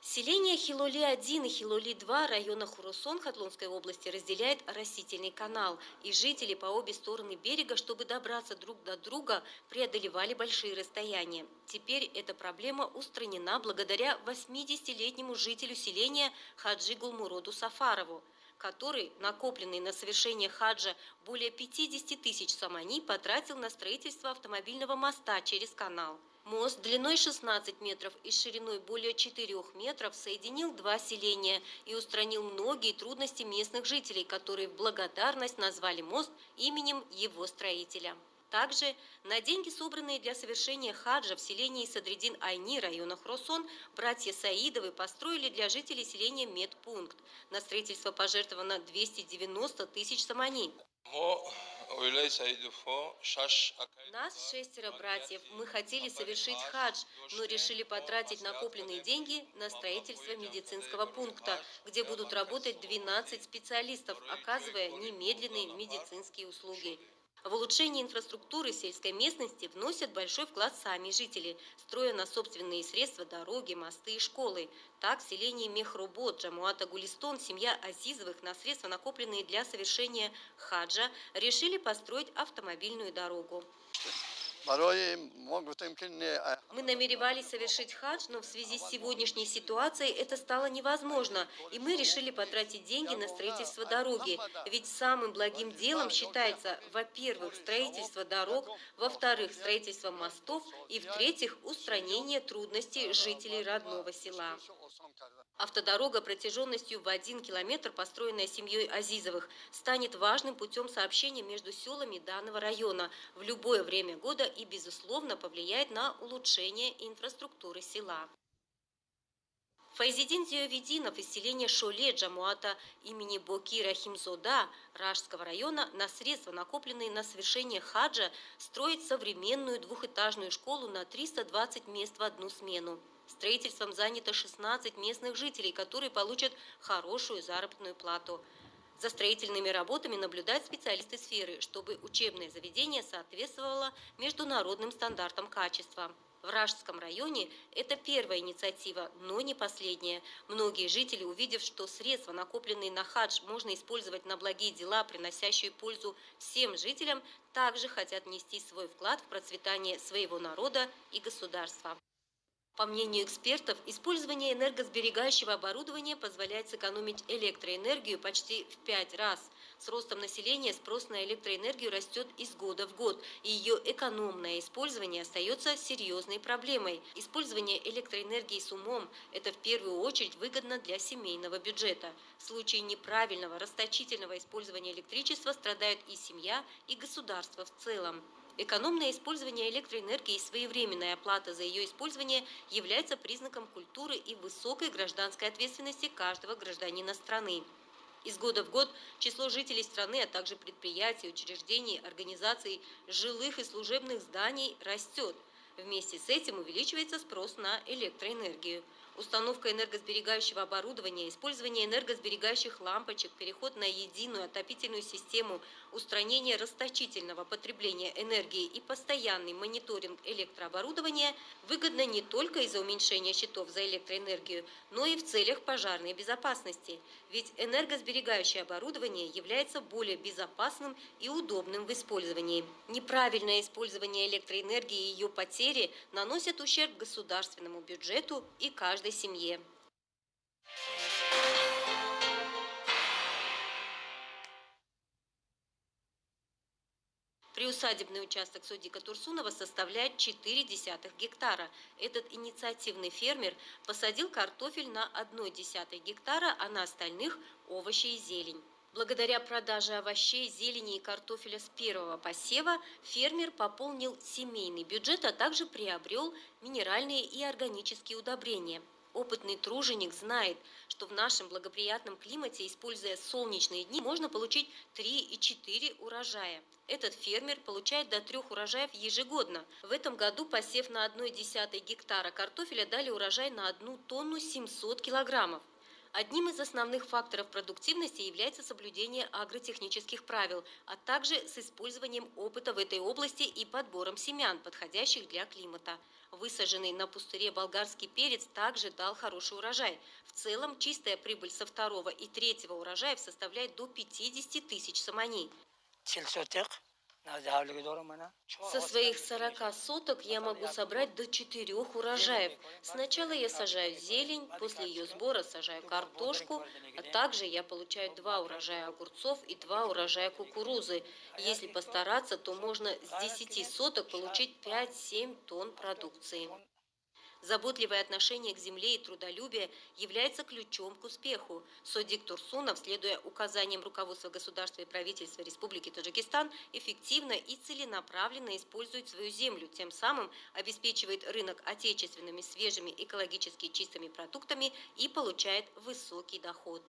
Селение Хилоли-1 и Хилоли-2 района Хурусон Хатлонской области разделяет растительный канал, и жители по обе стороны берега, чтобы добраться друг до друга, преодолевали большие расстояния. Теперь эта проблема устранена благодаря 80-летнему жителю селения Хаджи Гулмуроду Сафарову, который, накопленный на совершение хаджа более 50 тысяч самани, потратил на строительство автомобильного моста через канал. Мост длиной 16 метров и шириной более 4 метров соединил два селения и устранил многие трудности местных жителей, которые в благодарность назвали мост именем его строителя. Также на деньги, собранные для совершения хаджа в селении Садридин-Айни района Хросон, братья Саидовы построили для жителей селения медпункт. На строительство пожертвовано 290 тысяч самани. Нас шестеро братьев. Мы хотели совершить хадж, но решили потратить накопленные деньги на строительство медицинского пункта, где будут работать 12 специалистов, оказывая немедленные медицинские услуги. В улучшение инфраструктуры сельской местности вносят большой вклад сами жители, строя на собственные средства дороги, мосты и школы. Так, в селении Мехрубот, Джамуата Гулистон, семья Азизовых на средства, накопленные для совершения хаджа, решили построить автомобильную дорогу. Мы намеревались совершить хадж, но в связи с сегодняшней ситуацией это стало невозможно, и мы решили потратить деньги на строительство дороги. Ведь самым благим делом считается, во-первых, строительство дорог, во-вторых, строительство мостов и, в-третьих, устранение трудностей жителей родного села. Автодорога протяженностью в 1 километр, построенная семьей Азизовых, станет важным путем сообщения между селами данного района в любое время года и, безусловно, повлияет на улучшение инфраструктуры села. Файзидин Зиовидинов из селения Шоле Джамуата имени Боки Рахимзода Ражского района на средства, накопленные на совершение хаджа, строит современную двухэтажную школу на 320 мест в одну смену. Строительством занято 16 местных жителей, которые получат хорошую заработную плату. За строительными работами наблюдают специалисты сферы, чтобы учебное заведение соответствовало международным стандартам качества. В Ражском районе это первая инициатива, но не последняя. Многие жители, увидев, что средства, накопленные на хадж, можно использовать на благие дела, приносящие пользу всем жителям, также хотят внести свой вклад в процветание своего народа и государства. По мнению экспертов, использование энергосберегающего оборудования позволяет сэкономить электроэнергию почти в 5 раз. С ростом населения спрос на электроэнергию растет из года в год, и ее экономное использование остается серьезной проблемой. Использование электроэнергии с умом – это в первую очередь выгодно для семейного бюджета. В случае неправильного, расточительного использования электричества страдают и семья, и государство в целом. Экономное использование электроэнергии и своевременная оплата за ее использование является признаком культуры и высокой гражданской ответственности каждого гражданина страны. Из года в год число жителей страны, а также предприятий, учреждений, организаций, жилых и служебных зданий растет. Вместе с этим увеличивается спрос на электроэнергию. Установка энергосберегающего оборудования, использование энергосберегающих лампочек, переход на единую отопительную систему, устранение расточительного потребления энергии и постоянный мониторинг электрооборудования выгодно не только из-за уменьшения счетов за электроэнергию, но и в целях пожарной безопасности. Ведь энергосберегающее оборудование является более безопасным и удобным в использовании. Неправильное использование электроэнергии и ее потери наносят ущерб государственному бюджету и каждой семье. Приусадебный участок Содика Турсунова составляет 0,4 гектара. Этот инициативный фермер посадил картофель на 0,1 гектара, а на остальных – овощи и зелень. Благодаря продаже овощей, зелени и картофеля с первого посева фермер пополнил семейный бюджет, а также приобрел минеральные и органические удобрения. Опытный труженик знает, что в нашем благоприятном климате, используя солнечные дни, можно получить 3 и 4 урожая. Этот фермер получает до 3 урожаев ежегодно. В этом году, посев на 0,1 гектара картофеля, дали урожай на 1 тонну 700 килограммов. Одним из основных факторов продуктивности является соблюдение агротехнических правил, а также с использованием опыта в этой области и подбором семян, подходящих для климата. Высаженный на пустыре болгарский перец также дал хороший урожай. В целом, чистая прибыль со второго и третьего урожаев составляет до 50 000 саманей. Со своих 40 соток я могу собрать до 4 урожаев. Сначала я сажаю зелень, после ее сбора сажаю картошку, а также я получаю 2 урожая огурцов и 2 урожая кукурузы. Если постараться, то можно с 10 соток получить 5-7 тонн продукции. Заботливое отношение к земле и трудолюбие является ключом к успеху. Содик Турсунов, следуя указаниям руководства государства и правительства Республики Таджикистан, эффективно и целенаправленно использует свою землю, тем самым обеспечивает рынок отечественными свежими экологически чистыми продуктами и получает высокий доход.